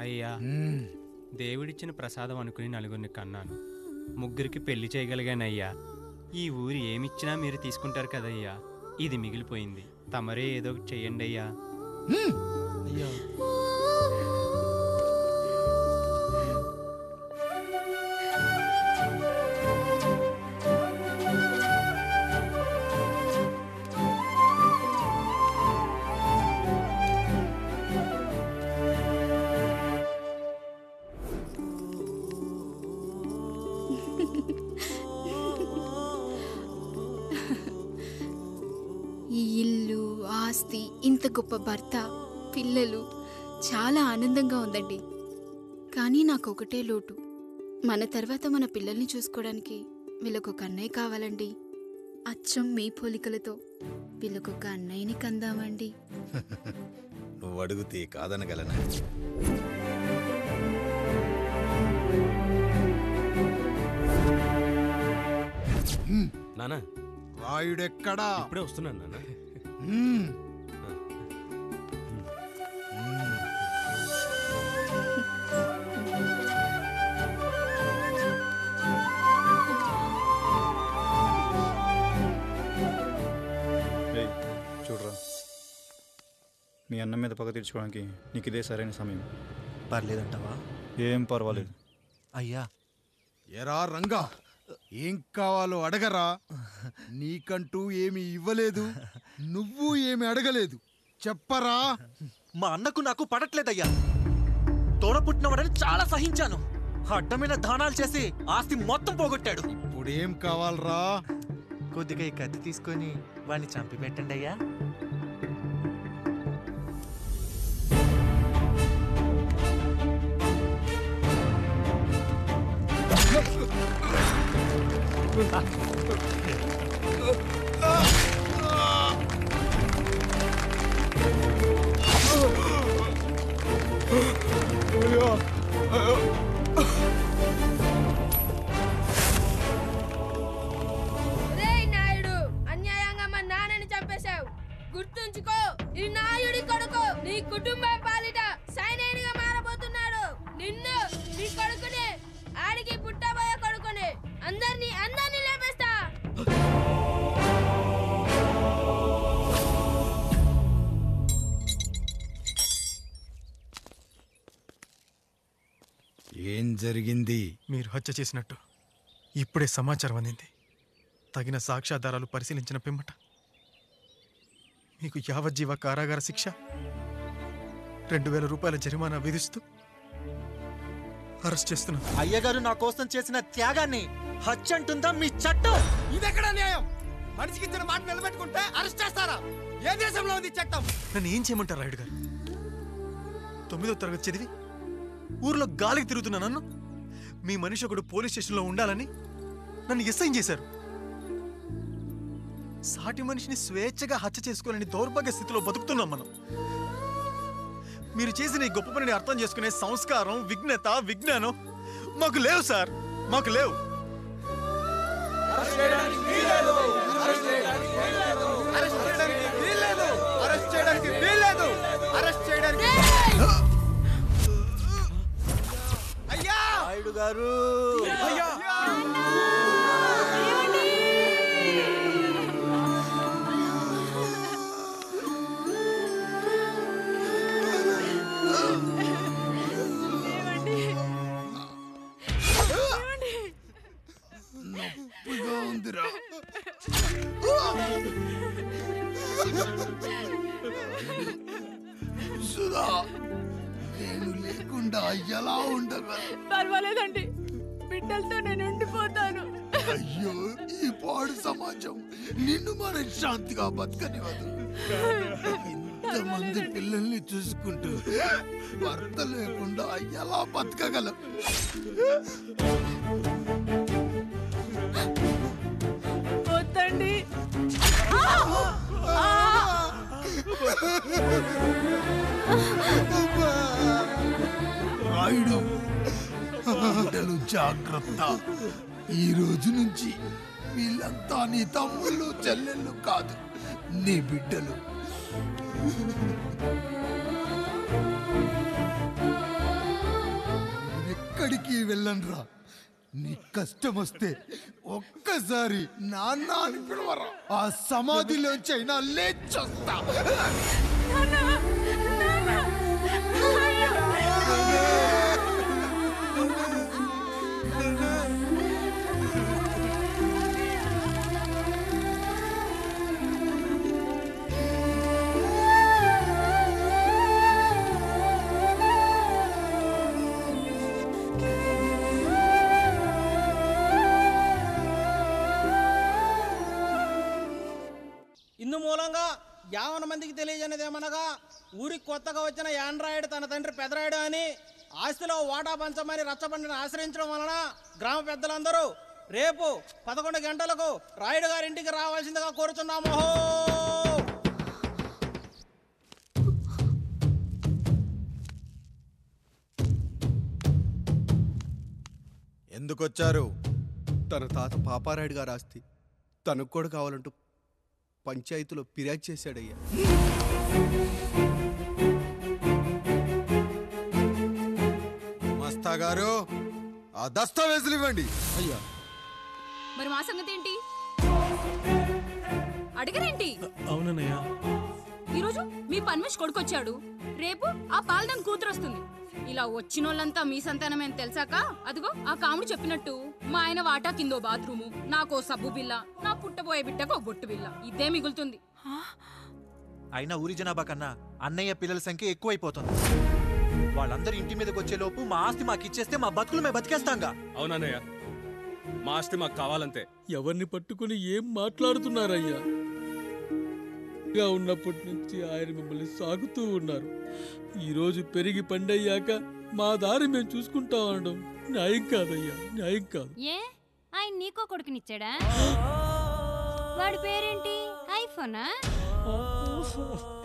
అయ్యా, దేవుడిచ్చిన ప్రసాదం అనుకుని నలుగురిని కన్నాను. ముగ్గురికి పెళ్లి చేయగలిగానయ్యా. ఈ ఊరు ఏమిచ్చినా మీరు తీసుకుంటారు కదయ్యా. ఇది మిగిలిపోయింది. తమరే ఏదో ఒకటి చెయ్యండి అయ్యా. అయ్యా ఈ ఇల్లు, ఆస్తి, ఇంత గొప్ప భర్త, పిల్లలు చాలా ఆనందంగా ఉందండి. కానీ నాకు ఒకటే లోటు. మన తర్వాత మన పిల్లల్ని చూసుకోవడానికి వీళ్ళకొక అన్నయ్య కావాలండి. అచ్చం మీ పోలికలతో వీళ్ళకొక అన్నయ్యని కందామండి. నువ్వు అడిగితే కాదనగలనా? నానా, రాయుడెక్కడా? ఇప్పుడే వస్తున్నాను నాన్న. చూడరా, మీ అన్న మీద పగ తీర్చుకోవడానికి నీకు ఇదే సరైన సమయం. పర్లేదంటావా? ఏం పర్వాలేదు. అయ్యా, ఎరా రంగా, ఏం కావాలో అడగరా. నీకంటూ ఏమి ఇవ్వలేదు, నువ్వు ఏమి అడగలేదు. చెప్పరా. మా అన్నకు నాకు పడట్లేదయ్యా. తోడ పుట్టినవాడని చాలా సహించాను. అడ్డమైన దానాలు చేసి ఆస్తి మొత్తం పోగొట్టాడు. ఇప్పుడేం కావాలరా? కొద్దిగా ఈ కత్తి తీసుకొని వాడిని చంపి పెట్టండి అయ్యా. నాయుడు, అన్యాయంగా మా నాన్నని చంపేశావు. గుర్తుంచుకో, ఈ నాయుడి కొడుకు నీ కుటుంబం పాలిట సైనికుడిగా మారబోతున్నాడు. నిన్ను, నీ కొడుకుని, ఆడికి పుట్టబోయే కొడుకుని అందరినీ లేపేస్తా. ఏం జరిగింది? మీరు హత్య చేసినట్టు ఇప్పుడే సమాచారం అందింది. తగిన సాక్ష్యాధారాలు పరిశీలించిన పిమ్మట మీకు యావజ్జీవ కారాగార శిక్ష, 2000 రూపాయల జరిమానా విధిస్తూ అరెస్ట్ చేస్తున్నాను. అయ్యగారు నా కోసం చేసిన త్యాగాన్ని హత్య అంటుందా మీ చట్టం? ఇదెక్కడ న్యాయం? మనిషికి ఇచ్చిన మాట నిలబెట్టుకుంటే అరెస్ట్ చేస్తారా? ఏ దేశంలో ఉంది చట్టం? నన్ను ఏం చేయమంటారు రాయుడు గారు? 9వ తరగతి చదివి ఊర్లో గాలికి తిరుగుతున్న నన్ను మీ మనిషి ఒకడు పోలీస్ స్టేషన్లో ఉండాలని నన్ను ఎస్ఐ చేశారు. సాటి మనిషిని స్వేచ్ఛగా హత్య చేసుకోవాలని దౌర్భాగ్య స్థితిలో బతుకుతున్నాం మనం. మీరు చేసిన ఈ గొప్ప పనిని అర్థం చేసుకునే సంస్కారం, విజ్ఞత, విజ్ఞానం మాకు లేవు సార్, మాకు లేవు. నాయుడు గారు, నొప్పిగా ఉందిరా. సుధా, నేను లేకుండా ఎలా ఉండగలను? పర్వాలేదండి, బిడ్డలతో నేను ఉండిపోతాను. అయ్యో, ఈ పాడు సమాజం నిన్ను మనశ్శాంతిగా బతకనివ్వదు. ఇంతమంది పిల్లల్ని చూసుకుంటూ భర్త లేకుండా ఎలా బతకగలం? వద్దండి. రాయుడు, బిడ్డలు జాగ్రత్త. ఈ రోజు నుంచి వీళ్ళంతా నీ తమ్ముళ్ళు, చెల్లెళ్ళు కాదు, నీ బిడ్డలు. వెళ్ళనురా. నీ కష్టం వస్తే ఒక్కసారి నాన్న అని పిలవరా. ఆ సమాధిలోంచి అయినా లేచొస్తా. ఇందు మూలంగా 50 మందికి తెలియజేయనిదేమనగా ఊరికి కొత్తగా వచ్చిన యాండ్రాయిడ్ తన తండ్రి పెదరాయుడు అని ఆస్తిలో వాటా పంచమని రచ్చబండిని ఆశ్రయించడం వలన గ్రామ పెద్దలందరూ రేపు 11 గంటలకు రాయుడు గారింటికి రావాల్సిందిగా కోరుచున్నాము. ఎందుకొచ్చారు? తన తాత పాపారాయుడు గారు ఆస్తి తనకు కూడా కావాలంటూ పంచాయతీలో ఫిర్యాదు చేశాడయ్యా. మస్తా గారు, ఆ దస్తావేజులు ఇవ్వండి. అయ్యా, మరి మా సంగతి ఏంటి? అడగరేంటి? అవునన్నయ్యా, ఈరోజు మీ పన్మేష్ కొడుకొచ్చాడు, రేపు ఆ పాలదం కూతురు వస్తుంది. ఇలా వచ్చినోళ్ళంతా మీ సంతానమేని తెలిసాక అదిగో ఆ కాముడు చెప్పినట్టు మా ఆయన వాటా కిందో బాత్రూము, నాకో సబ్బు బిల్ల, నా పుట్టబోయే బిడ్డకు ఒక బొట్టు బిల్ల, ఇదే మిగులుతుంది. అయినా ఊరి జనాభా కన్నా అన్నయ్య పిల్లల సంఖ్య ఎక్కువైపోతుంది. వాళ్ళందరూ ఇంటి మీదకి వచ్చే లోపు మా ఆస్తి మాకు ఇచ్చేస్తే మా బతుకులు మేము బతికేస్తాంగా. అవునన్నయ్య, మా ఆస్తి మాకు కావాలంతే. ఎవరిని పట్టుకుని ఏం మాట్లాడుతున్నారయ్యా? గా ఉన్నప్పటి నుంచి ఆయన మిమ్మల్ని సాగుతూ ఉన్నారు. ఈరోజు పెరిగి పండయ్యాక మా దారి మేము చూసుకుంటాం అనడం న్యాయం కాదయ్యా, న్యాయం కాదు. ఏ ఆయన నీకో కొడుకునిచ్చాడా? వాడి పేరేంటి? ఐఫోనా?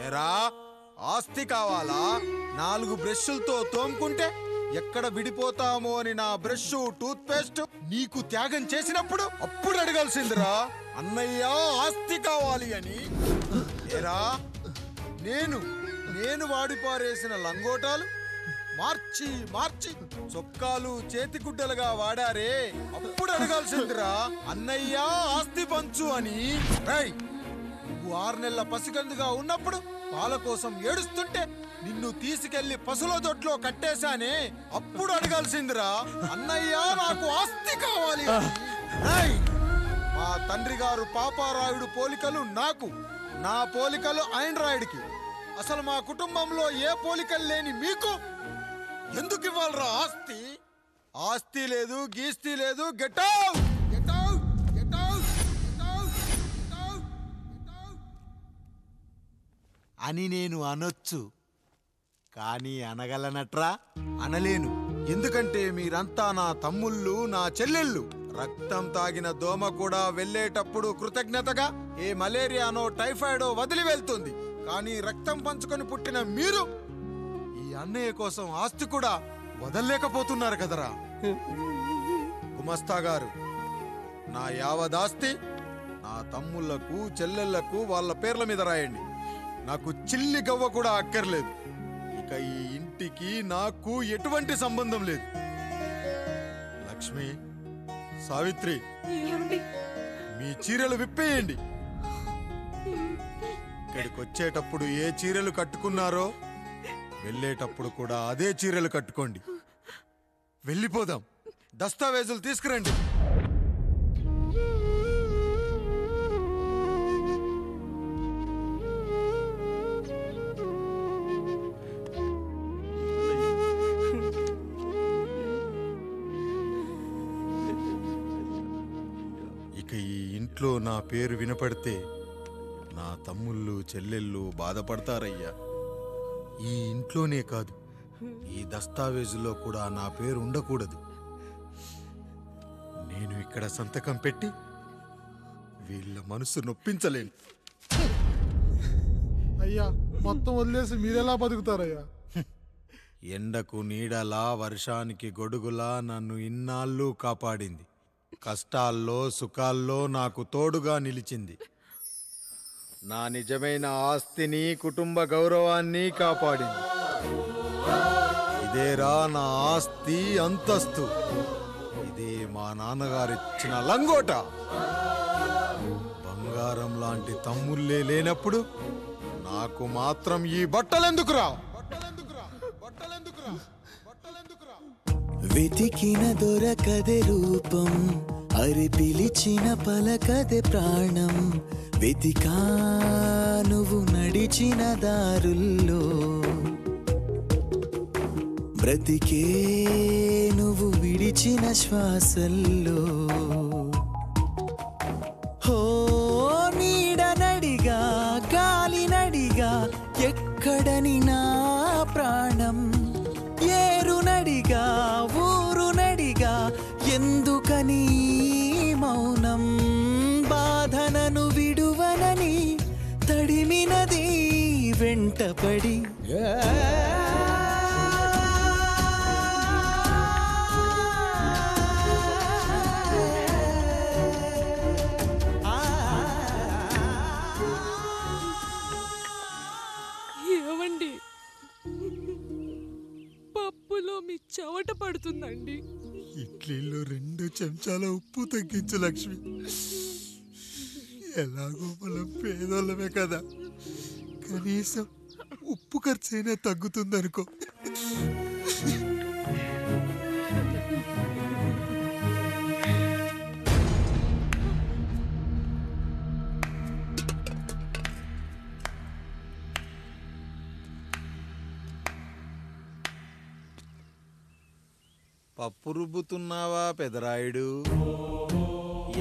ఎరా, ఆస్తి కావాలా? 4 బ్రష్లతో తోముకుంటే ఎక్కడ విడిపోతామో అని నా బ్రష్ టూత్ పేస్ట్ నీకు త్యాగం చేసినప్పుడు అప్పుడు అడగాల్సిందిరా అన్నయ్య ఆస్తి కావాలి అని. ఎరా, నేను వాడిపారేసిన లంగోటాలు మార్చి మార్చి చొక్కాలు చేతిగుడ్డలుగా వాడారే, అప్పుడు అడగాల్సిందిరా అన్నయ్య ఆస్తి పంచు అని. నువ్వు 6 నెలల పసిగందుగా ఉన్నప్పుడు పాల కోసం ఏడుస్తుంటే నిన్ను తీసుకెళ్లి పసుల దొడ్లో కట్టేశానే, అప్పుడు అడగాల్సిందిరా అన్నయ్య నాకు ఆస్తి కావాలి అని. మా తండ్రి గారు పాపారాయుడు పోలికలు నాకు, నా పోలికలు ఆండ్రాయిడ్కి. అసలు మా కుటుంబంలో ఏ పోలికలు లేని మీకు ఎందుకు ఇవ్వాలరా ఆస్తి? ఆస్తి లేదు, గీస్తి లేదు. Get out, get out, get out, get out, get out అని నేను అనొచ్చు, కానీ అనగలనట్రా? అనలేను. ఎందుకంటే మీరంతా నా తమ్ముళ్ళు, నా చెల్లెళ్ళు. రక్తం తాగిన దోమ కూడా వెళ్ళేటప్పుడు కృతజ్ఞతగా ఏ మలేరియానో టైఫాయిడో వదిలి వెళ్తుంది. కానీ రక్తం పంచుకొని పుట్టిన మీరు ఈ అన్నయ్య కోసం ఆస్తి కూడా వదల్లేకపోతున్నారు కదరా. గుమస్తా గారు, నా యావదాస్తి నా తమ్ముళ్లకు, చెల్లెళ్లకు వాళ్ళ పేర్ల మీద రాయండి. నాకు చిల్లి గవ్వ కూడా అక్కర్లేదు. ఇక ఈ ఇంటికి నాకు ఎటువంటి సంబంధం లేదు. లక్ష్మి, సావిత్రి, మీ చీరలు విప్పేయండి. ఇక్కడికి వచ్చేటప్పుడు ఏ చీరలు కట్టుకున్నారో వెళ్ళేటప్పుడు కూడా అదే చీరలు కట్టుకోండి. వెళ్ళిపోదాం. దస్తావేజులు తీసుకురండి. ఇక ఈ ఇంట్లో నా పేరు వినపడితే నా తమ్ముళ్ళు, చెల్లెళ్ళు బాధపడతారయ్యా. ఈ ఇంట్లోనే కాదు, ఈ దస్తావేజులో కూడా నా పేరు ఉండకూడదు. నేను ఇక్కడ సంతకం పెట్టి వీళ్ళ మనసు నొప్పించలేను. అయ్యా, మొత్తం వదిలేసి మీరెలా బతుకుతారయ్యా? ఎండకు నీడలా, వర్షానికి గొడుగులా నన్ను ఇన్నాళ్ళు కాపాడింది. కష్టాల్లో సుఖాల్లో నాకు తోడుగా నిలిచింది. నా నిజమైన ఆస్తిని, కుటుంబ గౌరవాన్ని కాపాడింది. ఇదేరా నా ఆస్తి అంతస్తు. ఇది మా నాన్నగారిచ్చిన లంగోట. బంగారం లాంటి తమ్ముళ్ళే లేనప్పుడు నాకు మాత్రం ఈ బట్టలెందుకురా? వెతికిన దొరకదే రూపం, అరి పిలిచిన పలకదే ప్రాణం. వెతికా నువ్వు నడిచిన దారుల్లో, బ్రతికే నువ్వు విడిచిన శ్వాసల్లో. హో నీడనడిగా గాలినడిగా ఎక్కడని నా ప్రాణం. ఏరునడిగా ఊరునడిగా ఎందుకని మౌనం. బాధనను విడువనని తడిమినది వెంటపడి. ఏమండి, పప్పులో మీ చెమట పడుతుందండి. ఇడ్లీలో 2 చెంచాల ఉప్పు తగ్గించు లక్ష్మి. ఎలాగో మనం పేదోళ్ళమే కదా, కనీసం ఉప్పు ఖర్చైనా తగ్గుతుందనుకో. పప్పు రుబ్బుతున్నావా పెదరాయుడు?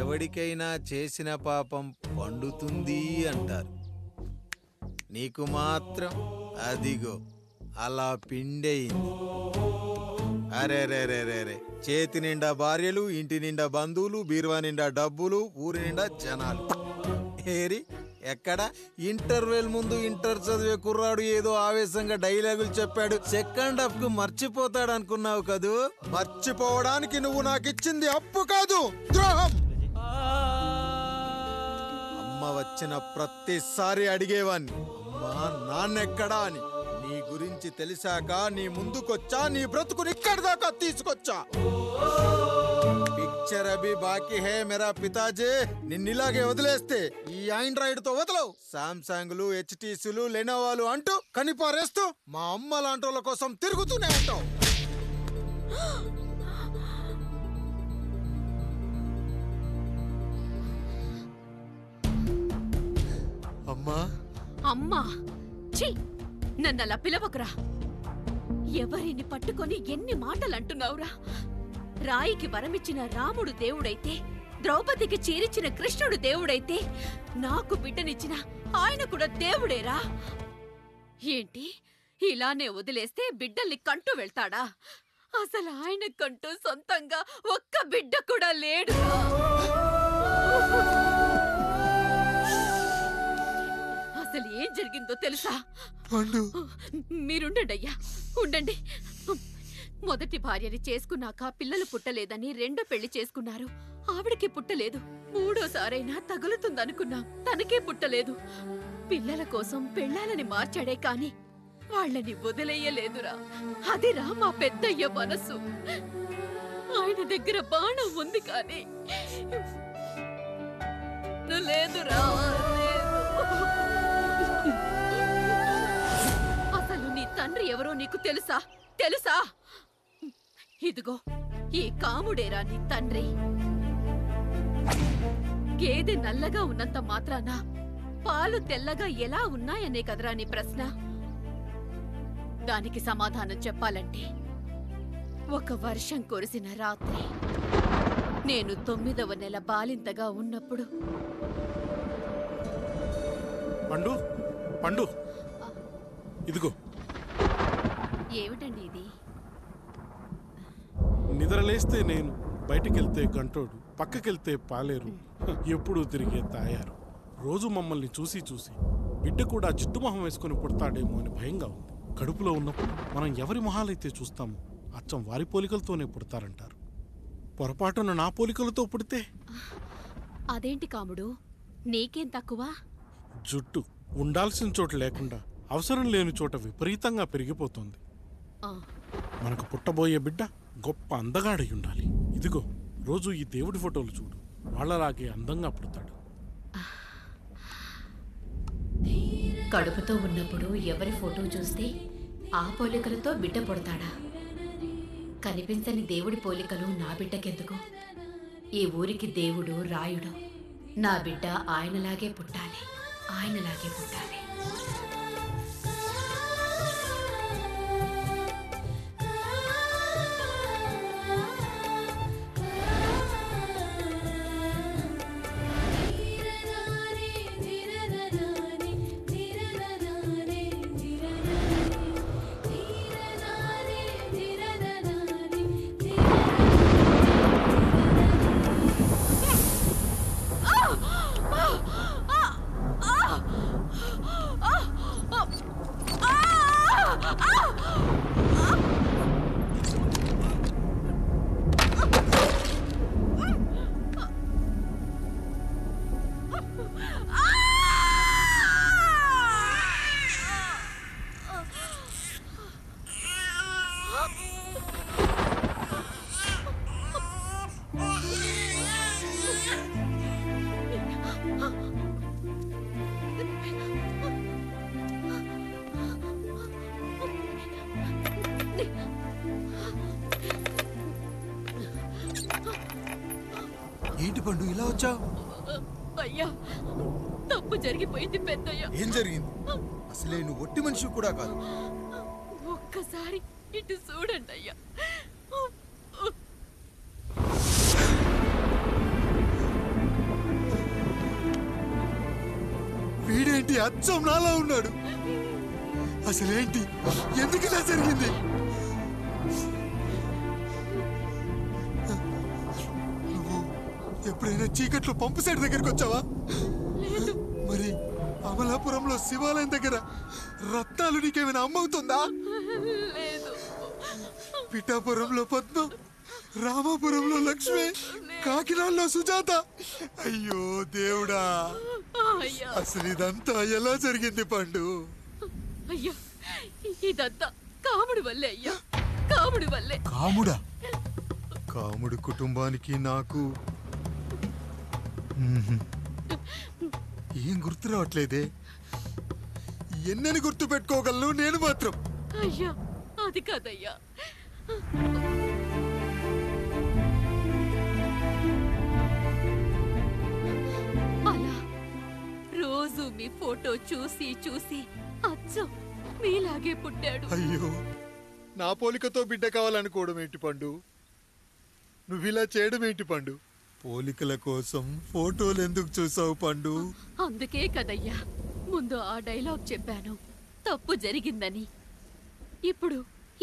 ఎవడికైనా చేసిన పాపం పండుతుంది అంటారు. నీకు మాత్రం అదిగో అలా పిండయింది. అరే రే రే రే రే, చేతి నిండా భార్యలు, ఇంటి నిండా బంధువులు, బీరువా నిండా డబ్బులు, ఊరి నిండా జనాలు. ఏరి ఎక్కడ? ఇంటర్వెల్ ముందు ఇంటర్ చదివే కుర్రాడు ఏదో ఆవేశంగా డైలాగులు చెప్పాడు, సెకండ్ హాఫ్ కు మర్చిపోతాడు అనుకున్నావు కదూ? మర్చిపోవడానికి నువ్వు నాకు ఇచ్చింది అప్పు కాదు, ద్రోహం. అమ్మ వచ్చిన ప్రతిసారి అడిగేవాన్ని, అమ్మా నాన్నెక్కడా అని. నీ గురించి తెలిసాక నీ ముందుకొచ్చా, నీ బ్రతుకుని ఇక్కడి దాకా తీసుకొచ్చా. పిక్చర్ అభి బాకీ హే మేరా పితాజీ. నిన్నిలాగే వదిలేస్తే ఈ ఆండ్రాయిడ్ తో వదలవు. సామ్సంగ్లు, హెచ్టీసీలు, లెనోవాలు అంటూ కనిపారేస్తూ మా అమ్మ లాంటోళ్ళ కోసం తిరుగుతూనే ఉంటావు. అమ్మా అమ్మా, ఛీ, నన్ను అలా పిలవకురా. ఎవరిని పట్టుకొని ఎన్ని మాటలు అంటున్నావురా? రాయికి వరమిచ్చిన రాముడు దేవుడైతే, ద్రౌపదికి చీరిచిన కృష్ణుడు దేవుడైతే, నాకు బిడ్డనిచ్చిన ఆయన కూడా దేవుడేరా. ఏంటి, ఇలానే వదిలేస్తే బిడ్డల్ని కంటూ వెళ్తాడా? అసలు ఆయన కంటూ సొంతంగా ఒక్క బిడ్డ కూడా లేడు. అసలు ఏం జరిగిందో తెలుసా? మీరుండండి అయ్యా, ఉండండి. మొదటి భార్యని చేసుకున్నాక పిల్లలు పుట్టలేదని రెండో పెళ్లి చేసుకున్నారు. ఆవిడకి పుట్టలేదు. మూడోసారైనా తగులుతుందనుకున్నాం, తనకే పుట్టలేదు. పిల్లల కోసం పెళ్ళాలని మార్చాడే కాని వాళ్ళని వదిలేయలేదురా. అదిరా మా పెద్దయ్య మనసు. ఆయన దగ్గర బాణం ఉంది కానీ లేదురా. అసలు నీ తండ్రి ఎవరో నీకు తెలుసా? తెలుసా? ఇదిగో ఈ కాముడేరా నీ తండ్రి. గేదె నల్లగా ఉన్నంత మాత్రాన పాలు తెల్లగా ఎలా ఉన్నాయనే కదరా నీ ప్రశ్న. దానికి సమాధానం చెప్పాలంటే, ఒక వర్షం కురిసిన రాత్రి నేను 9వ నెల బాలింతగా ఉన్నప్పుడు. పండు పండు, ఇదిగో. ఏమిటండి ఇది? నిద్రలేస్తే నేను, బయటికెళ్తే గంటోడు, పక్కకెళ్తే పాలేరు, ఎప్పుడూ తిరిగే తాయారు. రోజు మమ్మల్ని చూసి చూసి బిడ్డ కూడా జిడ్డు మొహం వేసుకుని పుడతాడేమో అని భయంగా ఉంది. కడుపులో ఉన్నప్పుడు మనం ఎవరి మొహాలైతే చూస్తామో అచ్చం వారి పోలికలతోనే పుడతారంటారు. పొరపాటున నా పోలికలతో పుడితే? అదేంటి కాముడు, నీకేం తక్కువ? జుట్టు ఉండాల్సిన చోట లేకుండా అవసరం లేని చోట విపరీతంగా పెరిగిపోతుంది. మనకు పుట్టబోయే బిడ్డ గొప్ప అందగాడై ఉండాలి. ఇదిగో రోజు ఈ దేవుడి ఫోటోలు చూడు, వాళ్ళలాగే అందంగా పుడతాడు. కడుపుతో ఉన్నప్పుడు ఎవరి ఫోటో చూస్తే ఆ పోలికలతో బిడ్డ పుడతాడా? కనిపించని దేవుడి పోలికలు నా బిడ్డకెందుకు? ఈ ఊరికి దేవుడు రాయుడు. నా బిడ్డ ఆయనలాగే పుట్టాలి, ఆయనలాగే పుట్టాలి. ఏంటి పండు ఇలా వచ్చావు? అయ్యా, తప్పు జరిగిపోయింది పెద్దయ్యా. ఏం జరిగింది? అసలే నువ్వు ఒట్టి మనిషి కూడా కాదు. ఒక్కసారి ఇటు చూడండి అయ్యా. వీడేంటి అచ్చం నాలా ఉన్నాడు? అసలేంటి, ఎందుకు ఇలా జరిగింది? నువ్వు ఎప్పుడైనా చీకట్లో పంపు సైడ్ దగ్గరికి వచ్చావా? మరి అమలాపురంలో శివాలయం దగ్గర రత్నాలు నీకేమైనా అమ్మవుతుందా? పిఠాపురంలో పద్మం, రామాపురంలో లక్ష్మి, కాకినాడలో సుజాత. అయ్యో దేవుడా, అసలు ఇదంతా ఎలా జరిగింది పండు? అయ్యా, ఇదంతా కాముడి వల్లే అయ్యా, కాముడి వల్లే. కాముడా? కాముడు కుటుంబానికి నాకు ఏం గుర్తు రావట్లేదే. ఎన్నని గుర్తు పెట్టుకోగలను నేను మాత్రం? అయ్యా, అది కాదయ్యా. అలా రోజు మీ ఫోటో చూసి చూసి అచ్చం మీలాగే పుట్టాడు. అయ్యో, నా పోలికతో బిడ్డ కావాలనుకోవడం ఏంటి పండు? నువ్విలా చేయడం ఏంటి పండు? పోలికల కోసం ఫోటోలు ఎందుకు చూసావు పండు? అందుకే కదయ్యా ముందు ఆ డైలాగ్ చెప్పాను, తప్పు జరిగిందని. ఇప్పుడు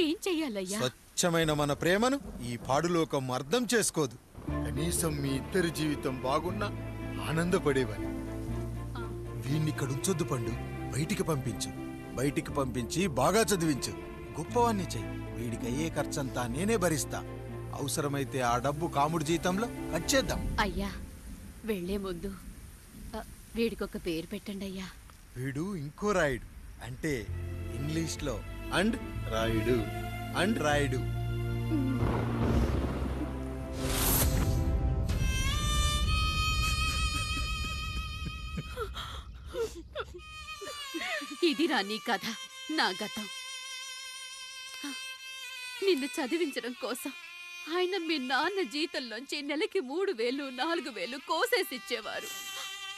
ఏం చెయ్యాలయ్యా? స్వచ్ఛమైన మన ప్రేమను ఈ పాడులోకం అర్థం చేసుకోదు. కనీసం మీ ఇద్దరి జీవితం బాగున్నా ఆనందపడేవాని. వీణ్ణి ఇక్కడ ఉంచొద్దు పండు, బయటికి పంపించు. బయటికి పంపించి బాగా చదివించు, గొప్పవాణ్ణి చెయ్యి. వీడికి అయ్యే ఖర్చంతా నేనే భరిస్తా. అవసరమైతే ఆ డబ్బు కాముడి జీతంలో కట్ చేద్దాం. అయ్యా, వెళ్లే ముందు వీడికొక పేరు పెట్టండి అయ్యా. వీడు ఇంకో రాయుడు, అంటే ఇంగ్లీష్ లో అండ్ రాయుడు, అండ్ రాయుడు. ఇదిరా నీ కథ, నా గతం. నిన్ను చదివించడం కోసం ఆయన మీ నాన్న జీతంలోంచి నెలకి 3000, 4000 కోసేసిచ్చేవారు.